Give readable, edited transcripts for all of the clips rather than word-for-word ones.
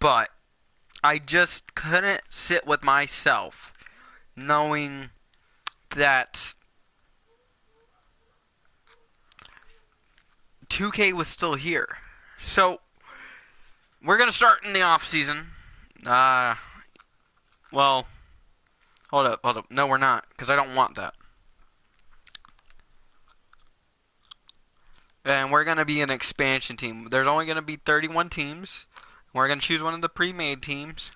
But I just couldn't sit with myself knowing that 2K was still here. So, we're going to start in the off season. Well, hold up. No, we're not, because I don't want that. And we're going to be an expansion team. There's only going to be 31 teams. We're going to choose one of the pre-made teams.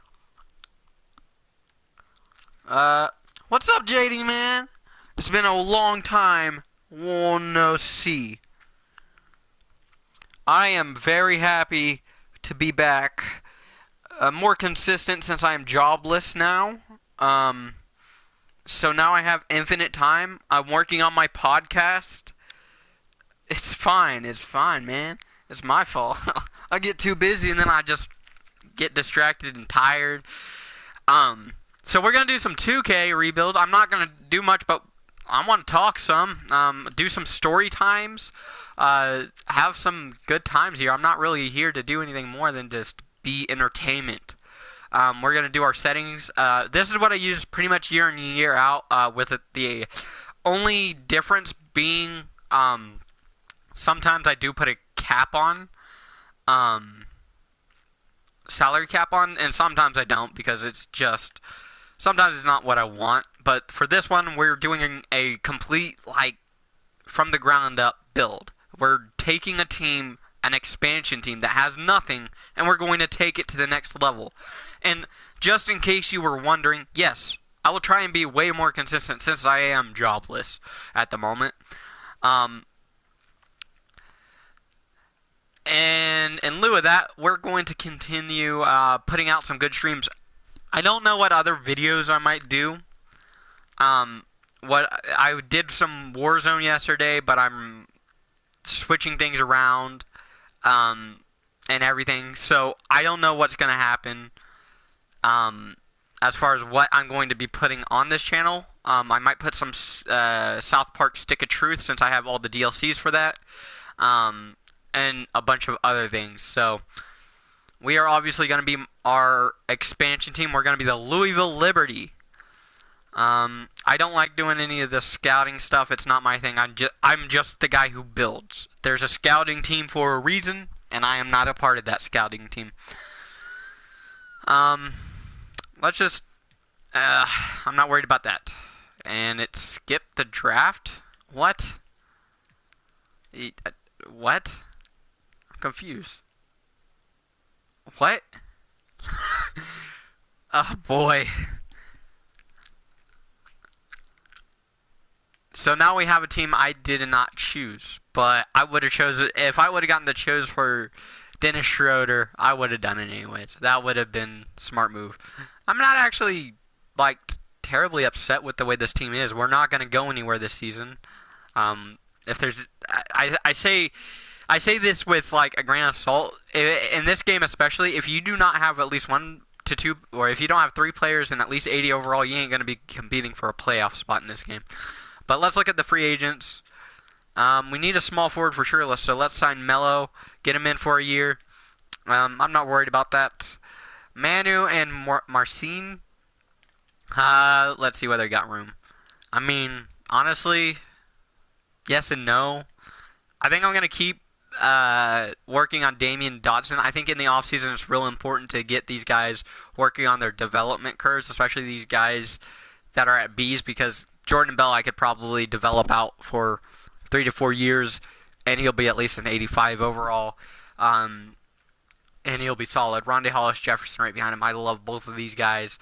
What's up, JD, man? It's been a long time. Oh, no, see. I am very happy to be back. More consistent since I am jobless now. So now I have infinite time. I'm working on my podcast. It's fine, man. It's my fault. I get too busy and then I just get distracted and tired. So we're gonna do some 2K rebuild. I'm not gonna do much, but I want to talk some. Do some story times. Have some good times here. I'm not really here to do anything more than just be entertainment. We're gonna do our settings. This is what I use pretty much year in year out. With it, the only difference being, sometimes I do put a cap on, salary cap on, and sometimes I don't because it's just sometimes it's not what I want. But for this one, we're doing a complete from the ground up build. We're taking a team, an expansion team that has nothing, and we're going to take it to the next level. And just in case you were wondering, yes, I will try and be way more consistent since I am jobless at the moment. And in lieu of that, we're going to continue putting out some good streams. I don't know what other videos I might do. What I did some Warzone yesterday, but I'm switching things around and everything. So I don't know what's going to happen as far as what I'm going to be putting on this channel. I might put some South Park Stick of Truth since I have all the DLCs for that. And a bunch of other things. So we are obviously going to be our expansion team. We're going to be the Louisville Liberty. I don't like doing any of the scouting stuff. It's not my thing. I'm just the guy who builds. There's a scouting team for a reason, and I am not a part of that scouting team. Let's just I'm not worried about that. And it skipped the draft? What? What? I'm confused. What? Oh boy. So now we have a team I did not choose, but I would have chosen if I would have gotten the choice for Dennis Schroeder. I would have done it anyways. That would have been a smart move. I'm not actually terribly upset with the way this team is. We're not going to go anywhere this season. If there's, I say this with a grain of salt. In this game especially, if you do not have at least 1 to 2, or if you don't have 3 players and at least 80 overall, you ain't going to be competing for a playoff spot in this game. But let's look at the free agents. We need a small forward for sure, so let's sign Melo, get him in for a year. I'm not worried about that. Manu and Marcin, let's see whether he got room. I mean, honestly, yes and no. I think I'm going to keep working on Damian Dotson. I think in the offseason it's real important to get these guys working on their development curves, especially these guys that are at Bs, because Jordan Bell I could probably develop out for 3 to 4 years, and he'll be at least an 85 overall, and he'll be solid. Rondé Hollis Jefferson right behind him. I love both of these guys.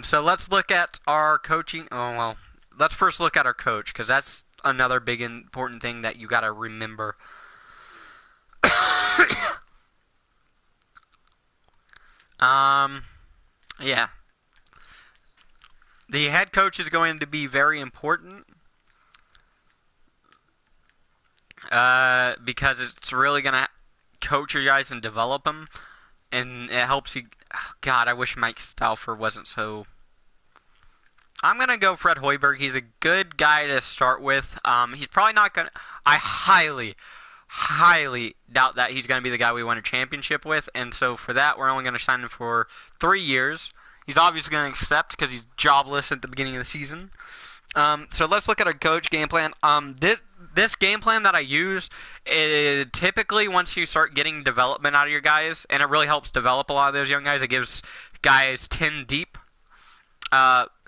So let's look at our coaching. Oh, well, let's first look at our coach, because that's another big important thing that you got to remember. Yeah. The head coach is going to be very important because it's really going to coach your guys and develop them, and it helps you. Oh, God, I wish Mike Stauffer wasn't so. I'm going to go Fred Hoiberg. He's a good guy to start with. He's probably not going to. I highly highly doubt that he's going to be the guy we win a championship with, and so for that, we're only going to sign him for 3 years. He's obviously going to accept because he's jobless at the beginning of the season. So let's look at our coach game plan. This game plan that I use, typically once you start getting development out of your guys, and it really helps develop a lot of those young guys, it gives guys 10 deep.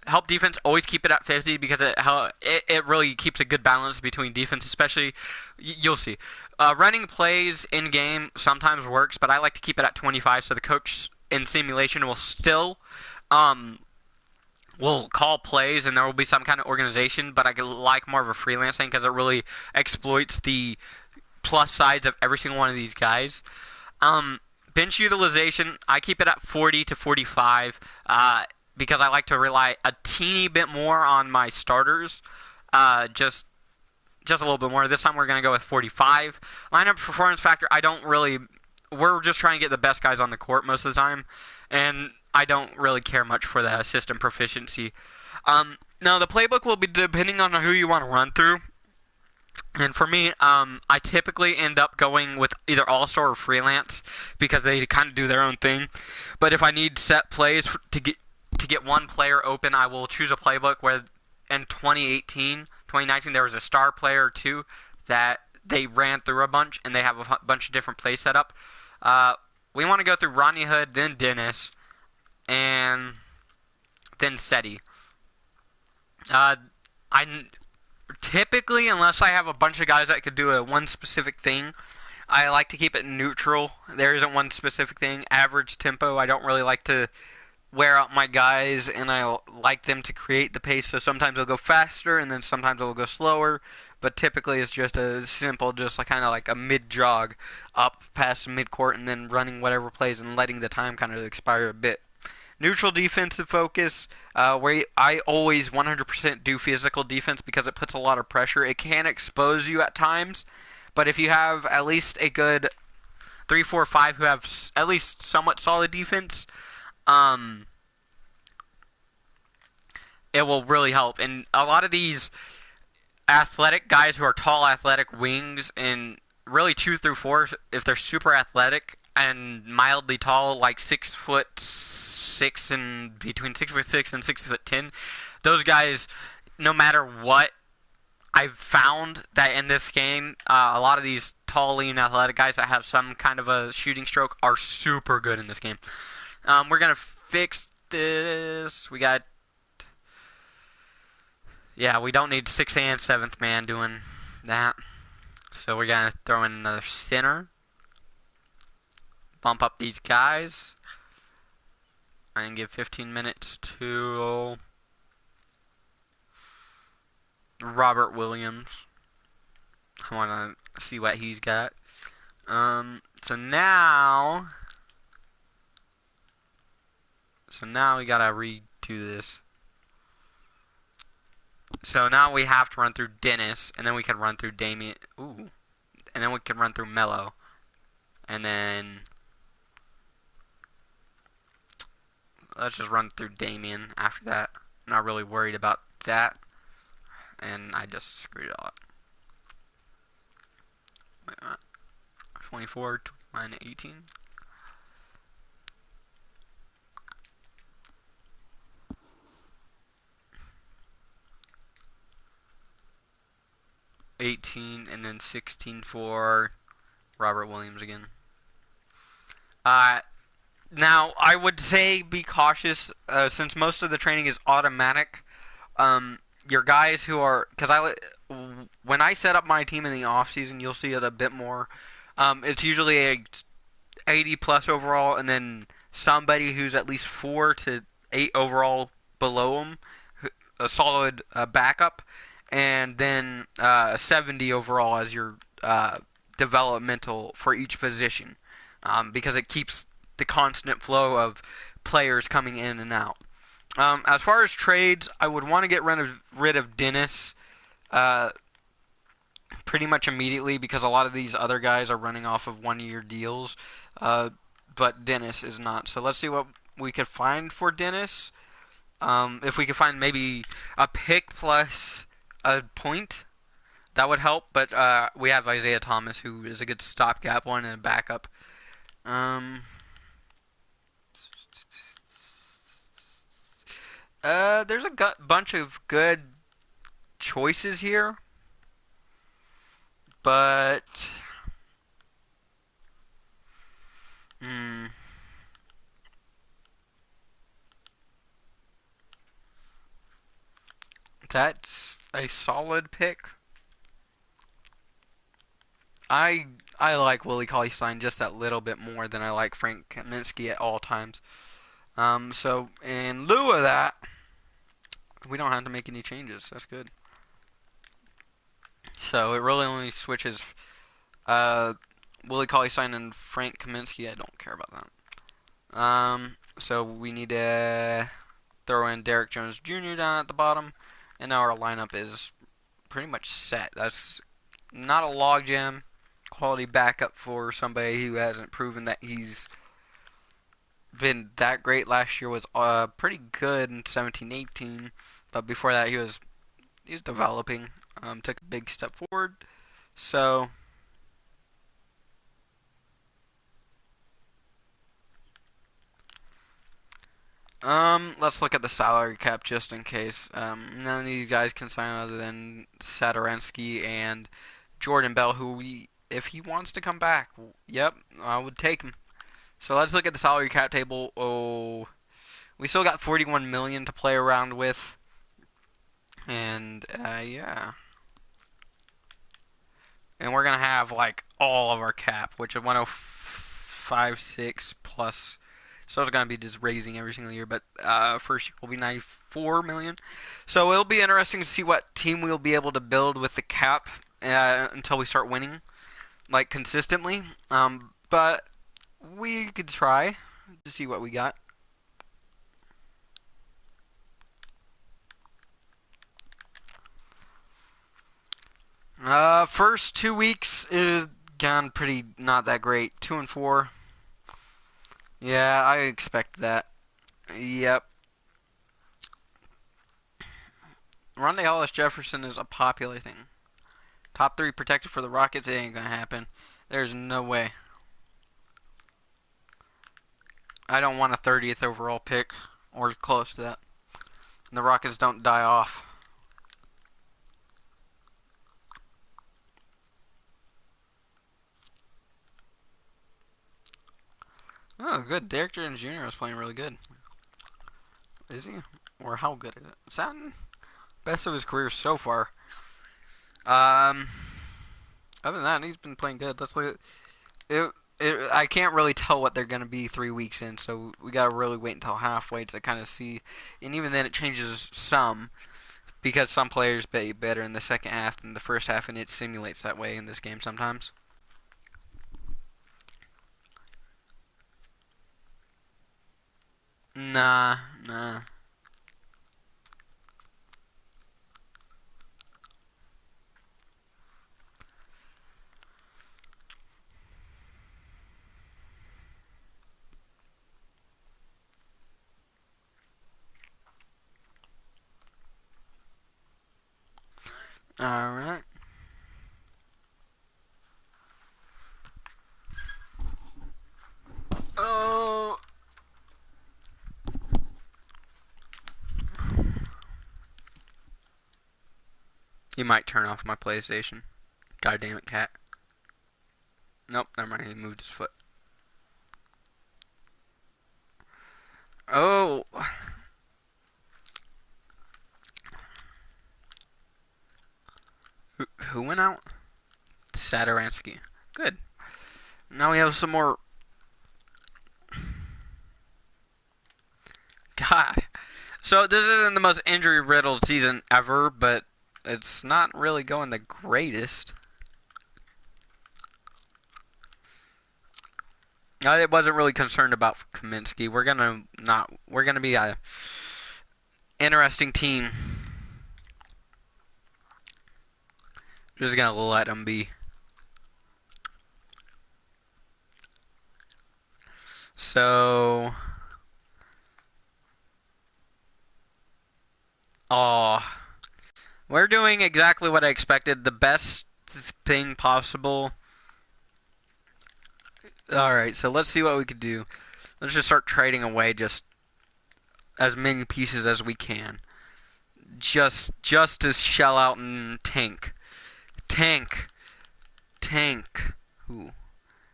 Help defense, always keep it at 50 because it really keeps a good balance between defense, especially, you'll see. Running plays in game sometimes works, but I like to keep it at 25 so the coach in simulation will still will call plays and there will be some kind of organization, but I like more of a freelancing because it really exploits the plus sides of every single one of these guys. Bench utilization, I keep it at 40 to 45 because I like to rely a teeny bit more on my starters, just a little bit more. This time we're going to go with 45. Lineup performance factor, we're just trying to get the best guys on the court most of the time, and I don't really care much for the system proficiency. Now, the playbook will be depending on who you want to run through. And for me, I typically end up going with either All-Star or Freelance because they kind of do their own thing. But if I need set plays to get one player open, I will choose a playbook where in 2019, there was a star player or two that they ran through a bunch, and they have a bunch of different plays set up. We want to go through Rodney Hood, then Dennis, and then Seti. I typically, unless I have a bunch of guys that could do one specific thing, I like to keep it neutral. There isn't one specific thing. Average tempo. I don't really like to wear out my guys, and I like them to create the pace. So sometimes it'll go faster, and then sometimes it'll go slower. But typically, it's just a simple, just like kind of like a mid jog up past mid-court, and then running whatever plays and letting the time kind of expire a bit. Neutral defensive focus, where I always 100% do physical defense because it puts a lot of pressure. It can expose you at times, but if you have at least a good 3, 4, 5 who have at least somewhat solid defense, it will really help. And a lot of these athletic guys who are tall athletic wings, and really 2 through 4, if they're super athletic and mildly tall, like 6'6" and between 6'6" and 6'10", those guys, no matter what, I've found that in this game, a lot of these tall, lean, athletic guys that have some kind of a shooting stroke are super good in this game. We're gonna fix this. We don't need 6th and 7th man doing that. So we're gonna throw in another center. Bump up these guys. And give 15 minutes to Robert Williams. I want to see what he's got. So now we gotta redo this. So now we have to run through Dennis, and then we can run through Damian. Ooh, and then we can run through Melo, and then let's just run through Damian after that. I'm not really worried about that. And I just screwed it all up. Wait, 24, 29, 18. And then 16 for Robert Williams again. Now, I would say be cautious, since most of the training is automatic. Your guys who are, when I set up my team in the off season, you'll see it a bit more. It's usually a 80 plus overall, and then somebody who's at least 4 to 8 overall below them, a solid backup, and then 70 overall as your developmental for each position, because it keeps the constant flow of players coming in and out. As far as trades, I would want to get rid of Dennis pretty much immediately because a lot of these other guys are running off of one-year deals, but Dennis is not. So let's see what we could find for Dennis. If we could find maybe a pick plus a point, That would help, but we have Isaiah Thomas, who is a good stopgap one and a backup. Um, there's a bunch of good choices here, but mm, that's a solid pick. I I like Willie Cauley-Stein just that little bit more than I like Frank Kaminsky at all times. So in lieu of that, we don't have to make any changes. That's good. So it really only switches uh, Willie Cauley-Stein and Frank Kaminsky. I don't care about that. So we need to throw in Derek Jones Jr. down at the bottom, and now our lineup is pretty much set. That's not a logjam. Quality backup for somebody who hasn't proven that he's been that great. Last year was pretty good in 17-18, but before that he was developing. Took a big step forward. So let's look at the salary cap just in case. None of these guys can sign other than Satoransky and Jordan Bell, who if he wants to come back, yep, I would take him. So let's look at the salary cap table. Oh, we still got 41 million to play around with, and yeah, and we're gonna have like all of our cap, which is 105.6 plus. So it's gonna be just raising every single year, but first year will be 94 million. So it'll be interesting to see what team we'll be able to build with the cap until we start winning, like consistently. But we could try to see what we got. First 2 weeks is gone pretty not that great. 2-4. Yeah, I expect that. Yep. Rondé Hollis Jefferson is a popular thing. Top three protected for the Rockets. It ain't gonna happen. There's no way. I don't want a 30th overall pick or close to that. And the Rockets don't die off. Oh, good. Derek Jones Jr. is playing really good. Is he? Or how good is it? Sounding best of his career so far. Um, Other than that, he's been playing good. Let's look. I can't really tell what they're going to be 3 weeks in, so we got to really wait until halfway to kind of see. And even then, it changes some because some players play better in the second half than the first half, and it simulates that way in this game sometimes. Nah, nah. All right. Oh, you might turn off my PlayStation. God damn it, cat. Nope, never mind. He moved his foot. Oh, who went out? Satoransky. Good. Now we have some more. God. So this isn't the most injury-riddled season ever, but it's not really going the greatest. I wasn't really concerned about Kaminsky. We're gonna be a interesting team. Just gonna let them be. So, oh, We're doing exactly what I expected. The best thing possible. Alright, so let's see what we could do. Let's just start trading away just as many pieces as we can. Just to shell out and tank. Tank. Tank. Ooh.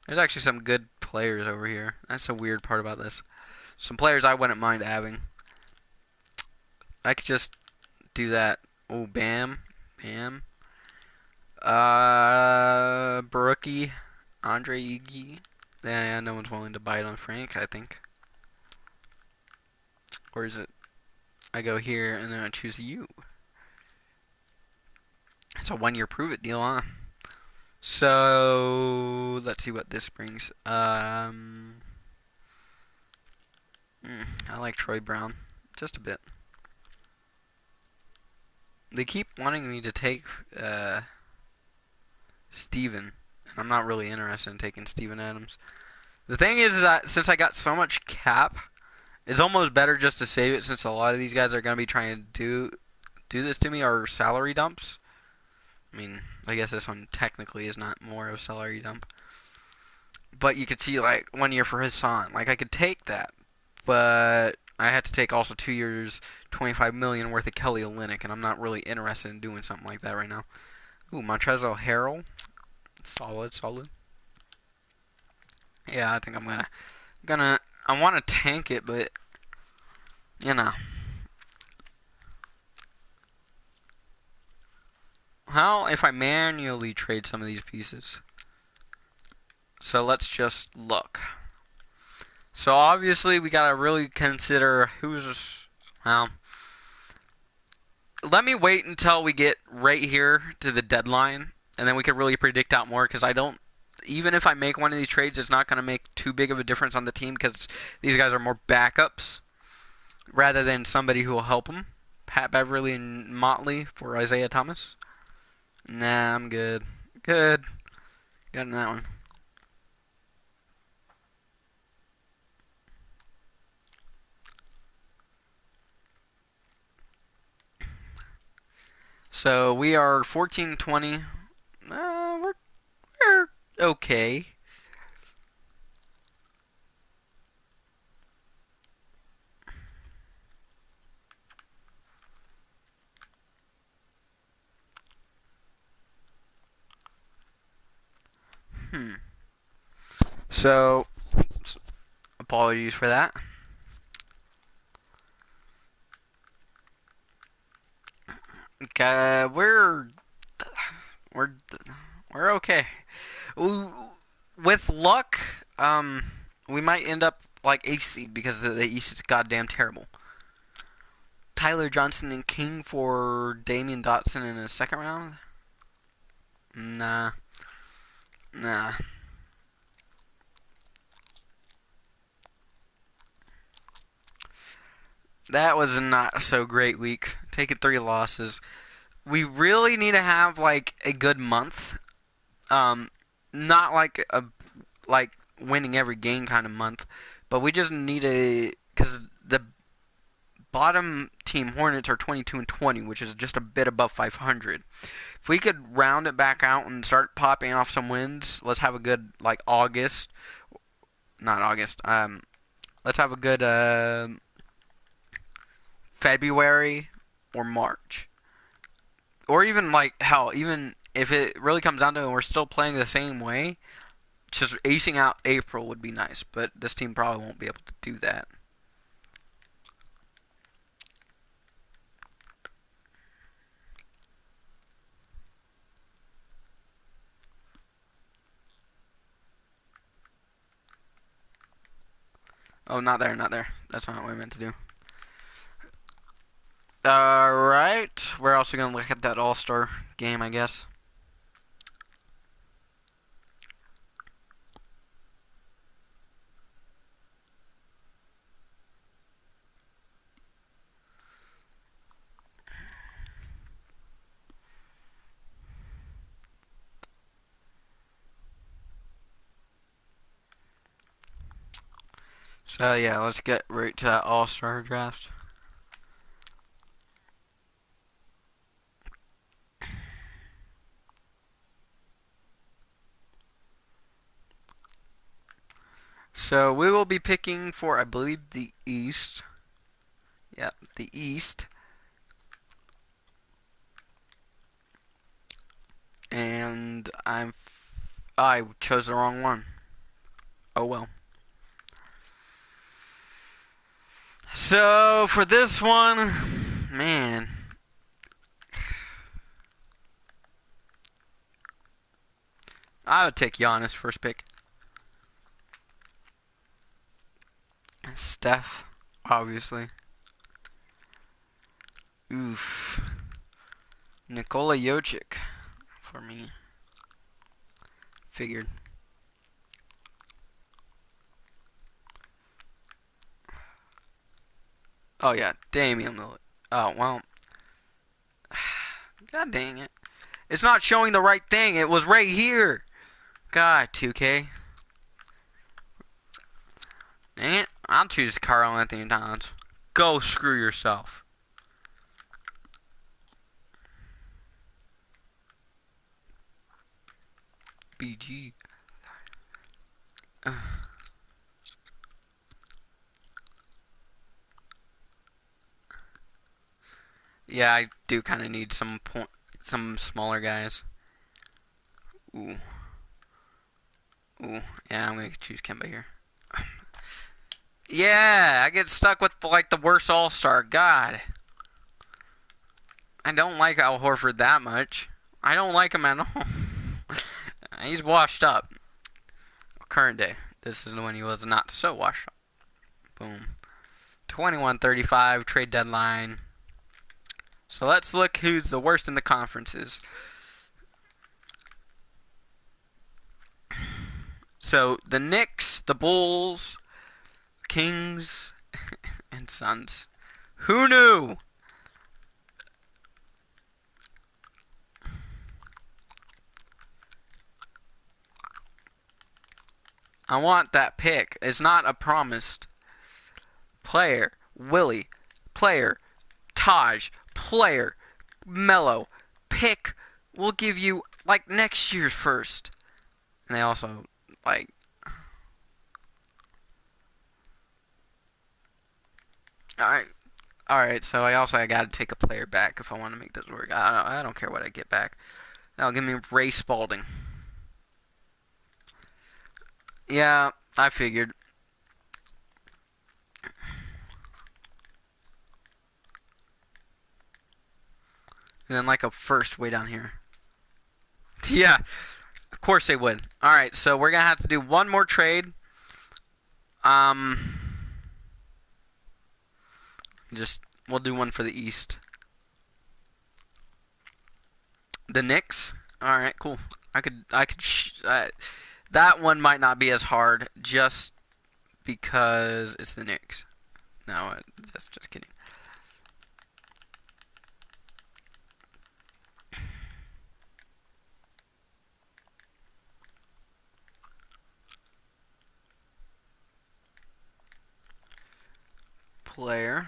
There's actually some good players over here. That's the weird part about this. Some players I wouldn't mind having. I could just do that. Oh, bam. Bam. Brookie. Andre Iggy. Yeah, no one's willing to buy it on Frank, I think. Or is it? I go here and then I choose you. It's a 1 year prove it deal, huh? So let's see what this brings. I like Troy Brown just a bit. They keep wanting me to take Steven, and I'm not really interested in taking Steven Adams. The thing is that since I got so much cap, it's almost better just to save it since a lot of these guys are going to be trying to do this to me are salary dumps. I mean, I guess this one technically is not more of a salary dump. But you could see, like, 1 year for Hassan. Like, I could take that. But I had to take also 2 years, 25 million worth of Kelly Olynyk, and I'm not really interested in doing something like that right now. Ooh, Montrezl Harrell. Solid, solid. Yeah, I think I'm gonna I want to tank it, but you know. How if I manually trade some of these pieces? So let's just look. So obviously we gotta really consider who's well. Let me wait until we get right here to the deadline, and then we can really predict out more. Because I don't, even if I make one of these trades, it's not gonna make too big of a difference on the team because these guys are more backups rather than somebody who will help them. Pat Beverly and Motley for Isaiah Thomas. Nah, I'm good. Good. Got in that one. So we are 14-20. We're okay. So apologies for that. We're we're okay. With luck, we might end up like 8th seed because the East is goddamn terrible. Tyler Johnson and King for Damian Dotson in the second round? Nah. Nah. That was a not so great week. Taking 3 losses. We really need to have like a good month. Not like winning every game kind of month, but we just need because the bottom team Hornets are 22-20, which is just a bit above 500. If we could round it back out and start popping off some wins, let's have a good like August, not August. Let's have a good February or March, or even like hell, even if it really comes down to it and we're still playing the same way, just acing out April would be nice. But this team probably won't be able to do that. Oh, not there, not there. That's not what I meant to do. Alright. We're also going to look at that All-Star game, I guess. So, yeah, let's get right to that All-Star draft. So we will be picking for, I believe, the East. Yep, the East. And I chose the wrong one. Oh well. So for this one, man, I would take Giannis first pick. Steph, obviously. Oof. Nikola Jokic for me. Figured. Oh yeah, Damian Lillard. Oh well. God dang it. It's not showing the right thing. It was right here. God, 2K. Dang it. I'll choose Karl Anthony Towns. Go screw yourself. BG. Yeah, I do kind of need some smaller guys. Ooh. Ooh. Yeah, I'm going to choose Kemba here. Yeah, I get stuck with like the worst all-star. God. I don't like Al Horford that much. I don't like him at all. He's washed up. Current day. This is when he was not so washed up. Boom. 21-35 trade deadline. So let's look who's the worst in the conferences. So the Knicks, the Bulls, Kings, and Suns. Who knew? I want that pick. It's not a promised player. Willie, player, Taj, player, Mello, pick. We'll give you like next year's first. And they also like. All right. So I got to take a player back if I want to make this work. I don't care what I get back. That'll give me Ray Spalding. Yeah, I figured. And then like a first way down here. Yeah, of course they would. All right, so we're gonna have to do one more trade. Um, we'll do one for the East. The Knicks. All right, cool. That one might not be as hard, just because it's the Knicks. No, just kidding. Player.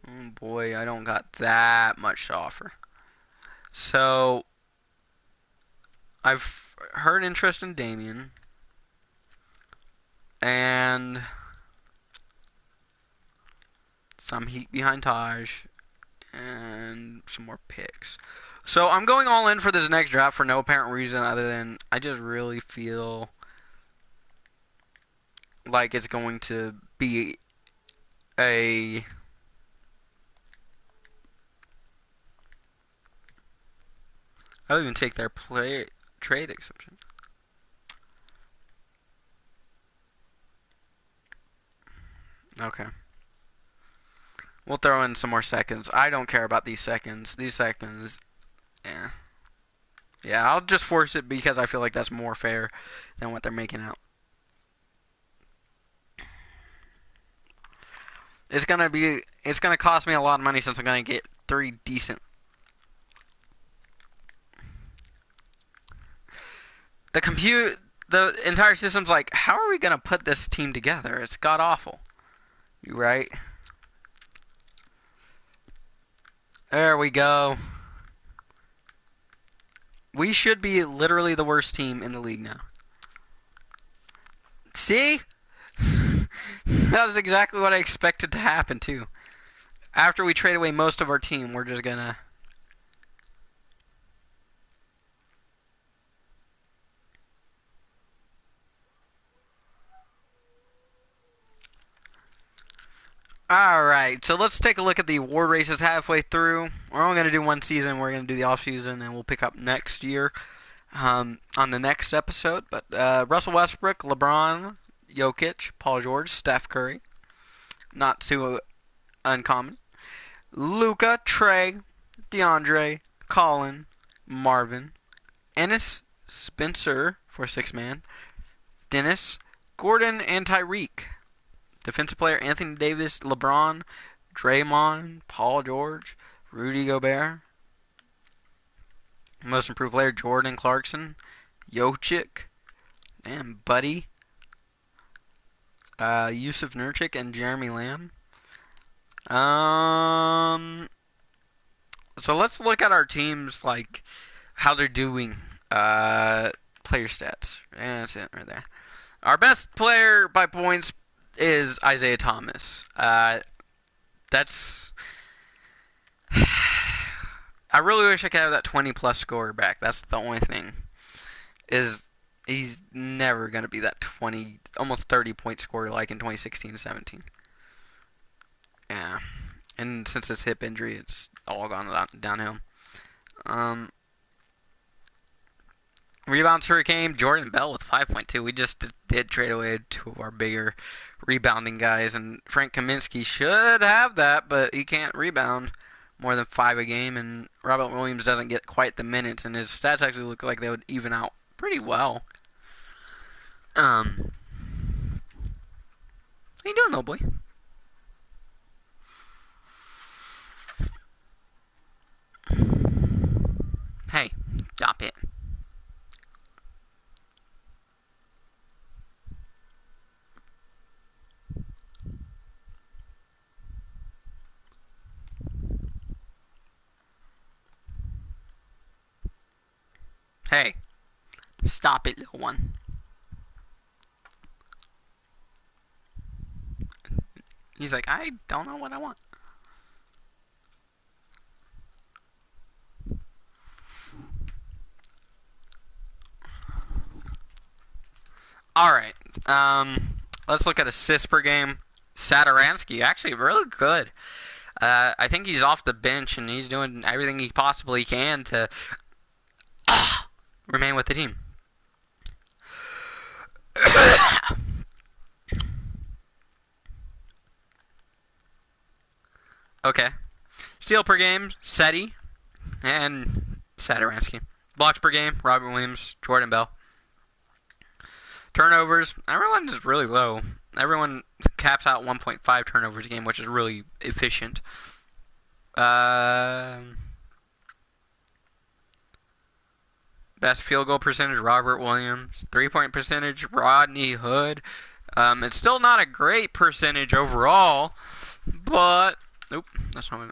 Oh boy, I don't got that much to offer. So I've heard interest in Damian, and some heat behind Taj, and some more picks. So I'm going all in for this next draft for no apparent reason other than I just really feel like it's going to be a I'll even take their trade exception. Okay. We'll throw in some more seconds. I don't care about these seconds. These seconds, yeah. Yeah, I'll just force it because I feel like that's more fair than what they're making out. It's gonna cost me a lot of money since I'm gonna get 3 decent. The entire system's like, how are we gonna put this team together? It's god awful. You right? There we go. We should be literally the worst team in the league now. See? That was exactly what I expected to happen, too. After we trade away most of our team, we're just gonna... Alright, so let's take a look at the award races halfway through. We're only going to do one season. We're going to do the off season, and we'll pick up next year on the next episode. But Russell Westbrook, LeBron, Jokic, Paul George, Steph Curry. Not too uncommon. Luka, Trey, DeAndre, Colin, Marvin, Ennis, Spencer for 6-man, Dennis, Gordon, and Tyreek. Defensive player Anthony Davis, LeBron, Draymond, Paul George, Rudy Gobert. Most improved player Jordan Clarkson, Jokic, and Buddy, Yusuf Nurkic, and Jeremy Lamb. So let's look at our teams, like how they're doing. Player stats. Yeah, that's it right there. Our best player by points is Isaiah Thomas. That's... I really wish I could have that 20-plus score back. That's the only thing. He's never going to be that 20, almost 30-point scorer like in 2016-17. Yeah. And since his hip injury, it's all gone downhill. Rebounds per game, Jordan Bell with 5.2. We just did trade away two of our bigger rebounding guys, and Frank Kaminsky should have that, but he can't rebound more than 5 a game, and Robert Williams doesn't get quite the minutes, and his stats actually look like they would even out pretty well. How you doing, little boy? Hey, stop it. Hey, stop it, little one. He's like, I don't know what I want. Alright, let's look at assists per game. Satoransky, actually really good. I think he's off the bench, and he's doing everything he possibly can to remain with the team. Okay. Steal per game, Seti and Satoransky. Blocks per game, Robert Williams, Jordan Bell. Turnovers, everyone is really low. Everyone caps out 1.5 turnovers a game, which is really efficient. Best field goal percentage, Robert Williams. 3-point percentage, Rodney Hood. It's still not a great percentage overall, but... Nope, that's not what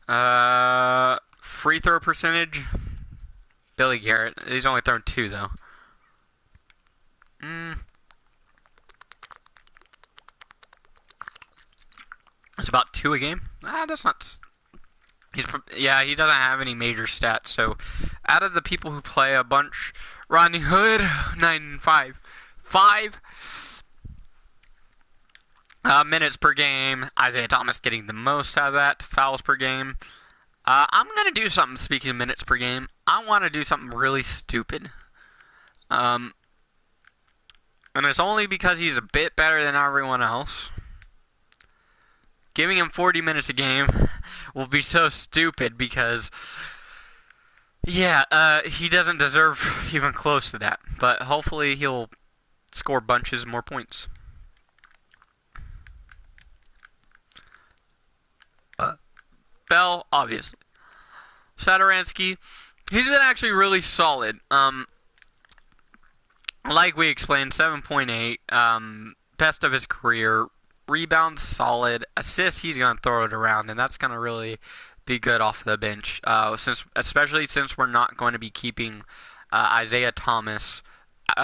I meant. Free throw percentage, Billy Garrett. He's only thrown 2, though. It's about 2 a game. That's not... Yeah, he doesn't have any major stats. So, out of the people who play a bunch, Rodney Hood, 9-5. 5 minutes per game. Isaiah Thomas getting the most out of that. Fouls per game. I'm going to do something, speaking of minutes per game. I want to do something really stupid. And it's only because he's a bit better than everyone else. Giving him 40 minutes a game will be so stupid because, yeah, he doesn't deserve even close to that. But hopefully he'll score bunches more points. Bell, obviously. Satoransky, he's been actually really solid. Like we explained, 7.8, best of his career. Rebounds, solid. Assists, he's going to throw it around, and that's going to really be good off the bench. Especially since we're not going to be keeping Isaiah Thomas,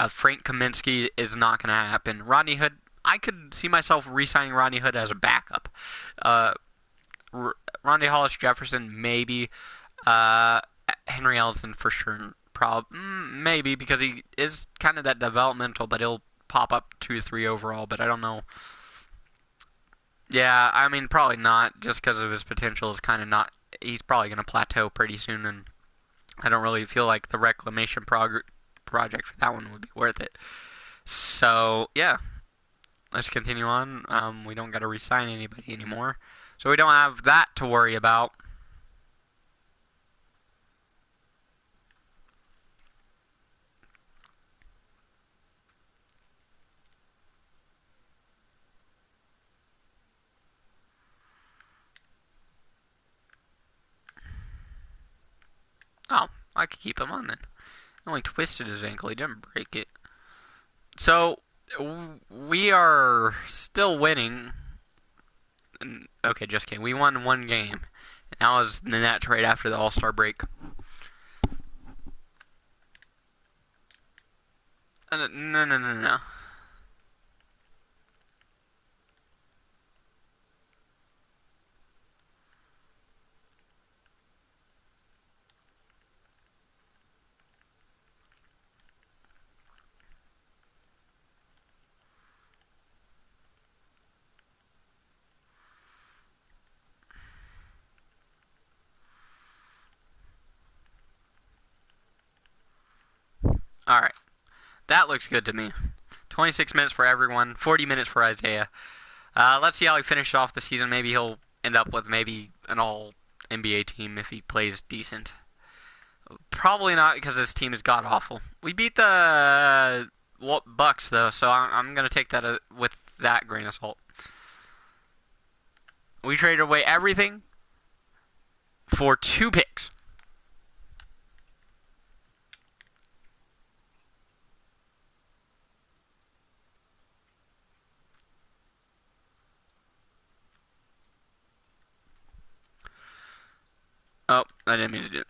Frank Kaminsky is not going to happen. Rodney Hood, I could see myself re-signing Rodney Hood as a backup. Uh, Rondae Hollis Jefferson, maybe. Uh, Henry Ellison for sure. Maybe because he is kind of that developmental, but he'll pop up 2 or 3 overall. But I don't know. Yeah, I mean probably not, just because of his potential is kind of not. He's probably going to plateau pretty soon, and I don't really feel like the reclamation project for that one would be worth it. So yeah, let's continue on. We don't got to re-sign anybody anymore, so we don't have that to worry about. Oh, I could keep him on then. He only twisted his ankle. He didn't break it. So we are still winning. Okay, just kidding. We won one game. And that was the net trade after the All-Star break. No, no, no, no. All right. That looks good to me. 26 minutes for everyone, 40 minutes for Isaiah. Let's see how he finishes off the season. Maybe he'll end up with maybe an all NBA team if he plays decent. Probably not because this team is god awful. We beat the Bucks though, so I'm gonna take that with that grain of salt. We traded away everything for 2 picks. Oh, I didn't mean to do it.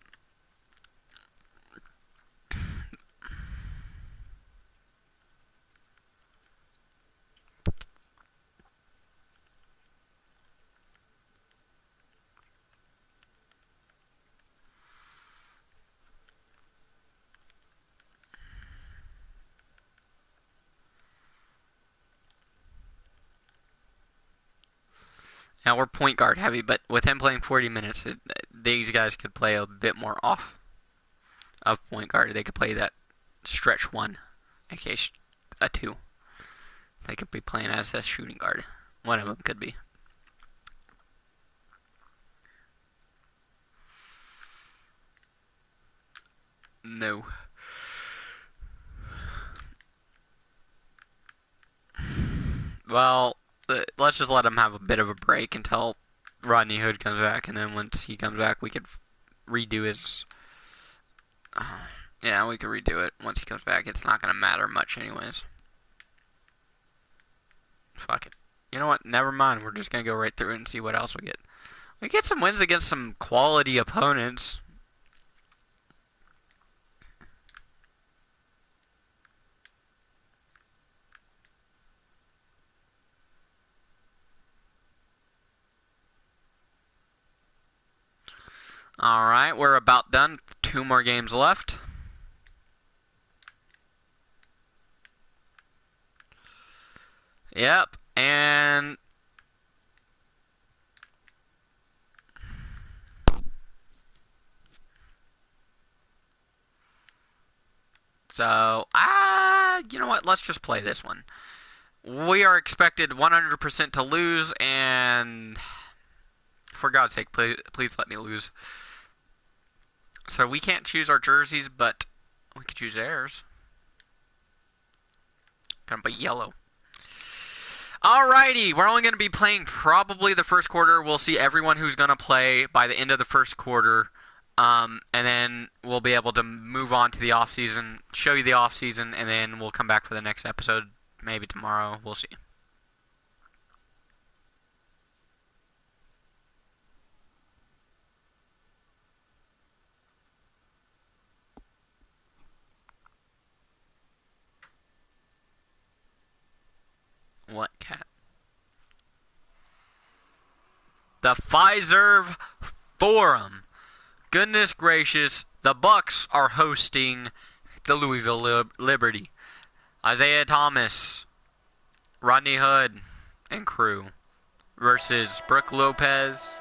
Now we're point guard heavy, but with him playing 40 minutes, these guys could play a bit more off of point guard. They could play that stretch one, aka a two. They could be playing as a shooting guard. One of them could be. No. Well, let's just let him have a bit of a break until Rodney Hood comes back, and then once he comes back, we could redo his. Yeah, we could redo it once he comes back. It's not gonna matter much, anyways. Fuck it. You know what? Never mind. We're just gonna go right through it and see what else we get. We get some wins against some quality opponents. Alright, we're about done. 2 more games left. Yep, and so, you know what? Let's just play this one. We are expected 100% to lose, and for God's sake, please let me lose. So we can't choose our jerseys, but we could choose theirs. Gonna be yellow. Alrighty, we're only going to be playing probably the first quarter. We'll see everyone who's going to play by the end of the first quarter. And then we'll be able to move on to the off season, show you the off season, and then we'll come back for the next episode. Maybe tomorrow. We'll see. the Fiserv Forum. Goodness gracious, the Bucks are hosting the Louisville Liberty. Isaiah Thomas, Rodney Hood, and crew versus Brooke Lopez,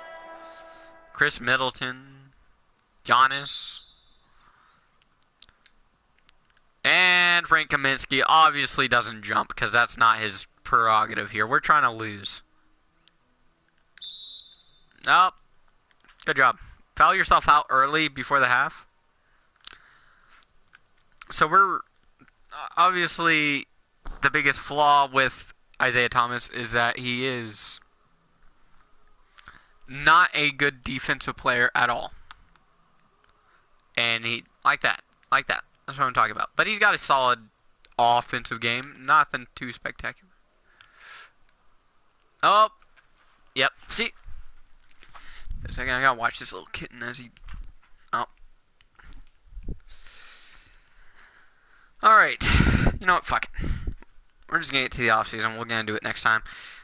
Chris Middleton, Giannis, and Frank Kaminsky obviously doesn't jump because that's not his prerogative here. We're trying to lose. Nope. Good job. Foul yourself out early before the half. So we're obviously the biggest flaw with Isaiah Thomas is that he is not a good defensive player at all. And he like that. That's what I'm talking about. But he's got a solid offensive game. Nothing too spectacular. Oh. Yep. See. A second, I gotta watch this little kitten as he. Oh. Alright. You know what? Fuck it. We're just gonna get to the offseason. We're gonna do it next time.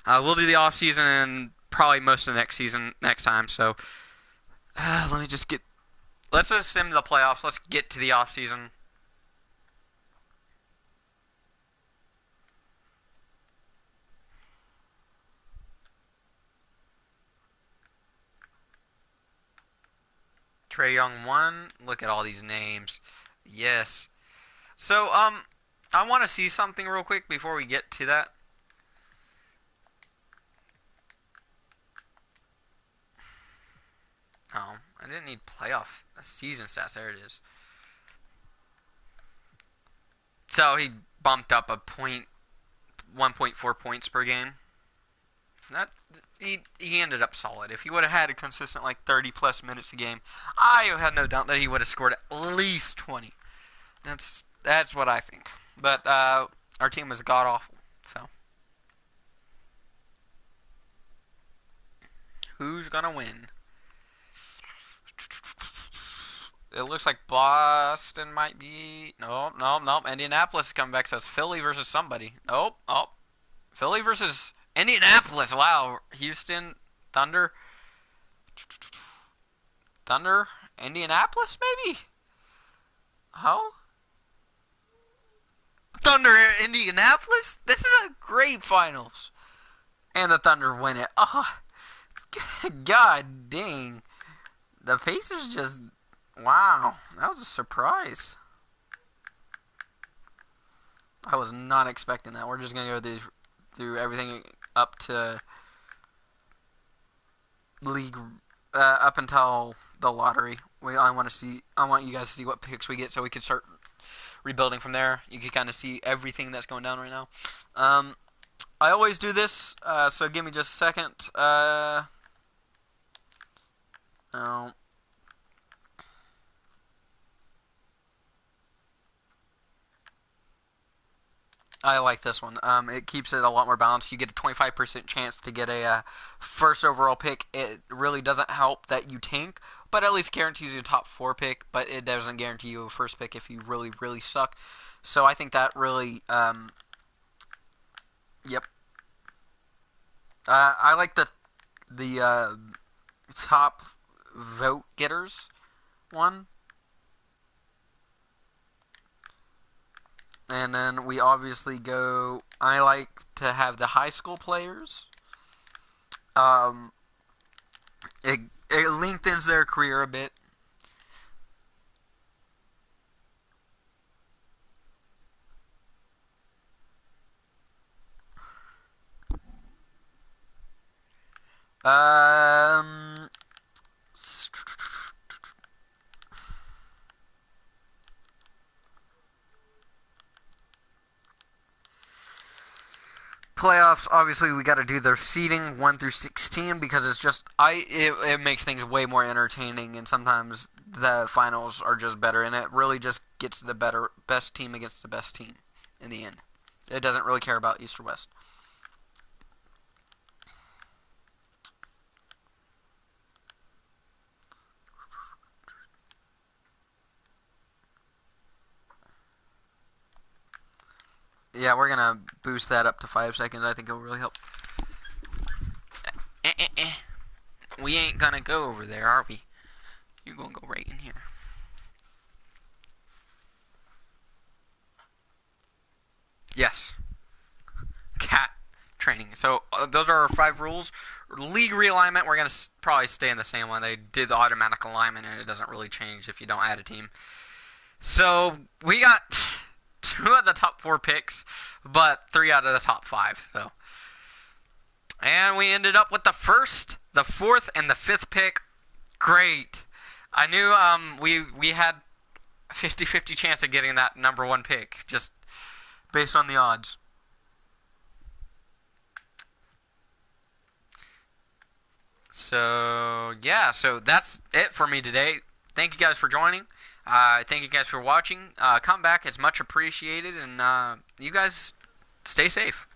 We'll do the offseason and probably most of the next season next time. So, let me just get. Let's assume the playoffs. Let's get to the offseason. Trae Young 1. Look at all these names. Yes. So, I want to see something real quick before we get to that. Oh, I didn't need playoff season stats. There it is. So he bumped up 1.4 points per game. That he ended up solid. If he would have had a consistent like 30 plus minutes a game, I have no doubt that he would have scored at least 20. That's what I think. But our team was god awful. So who's gonna win? It looks like Boston might be. Nope. Indianapolis is coming back, so it's Philly versus somebody. Nope. Oh, Philly versus Indianapolis. Wow. Houston, Thunder. Indianapolis, maybe? Oh? Thunder, Indianapolis? This is a great finals. And the Thunder win it. Oh, god dang. The Pacers just... Wow. That was a surprise. I was not expecting that. We're just going to go through everything up to league, up until the lottery. I want you guys to see what picks we get so we can start rebuilding from there. You can kind of see everything that's going down right now. I always do this, so give me just a second. Oh. I like this one. It keeps it a lot more balanced. You get a 25% chance to get a first overall pick. It really doesn't help that you tank, but at least guarantees you a top 4 pick, but it doesn't guarantee you a first pick if you really, really suck. So I think that really, yep. I like the top vote getters one. And then we obviously go... I like to have the high school players. It lengthens their career a bit. Playoffs, obviously we got to do their seeding 1 through 16 because it's just it makes things way more entertaining, and sometimes the finals are just better, and it really just gets the best team against the best team in the end. It doesn't really care about East or West. Yeah, we're gonna boost that up to 5 seconds. I think it'll really help. We ain't gonna go over there, are we? You're gonna go right in here. Yes. Cat training. So those are our 5 rules. League realignment, we're gonna probably stay in the same one. They did the automatic alignment, and it doesn't really change if you don't add a team. So we got 2 of the top 4 picks, but 3 out of the top 5. So, and we ended up with the 1st, the 4th, and the 5th pick. Great. I knew we had a 50-50 chance of getting that number 1 pick, just based on the odds. So, yeah, so that's it for me today. Thank you guys for joining. Thank you guys for watching. Come back. It's much appreciated. And you guys stay safe.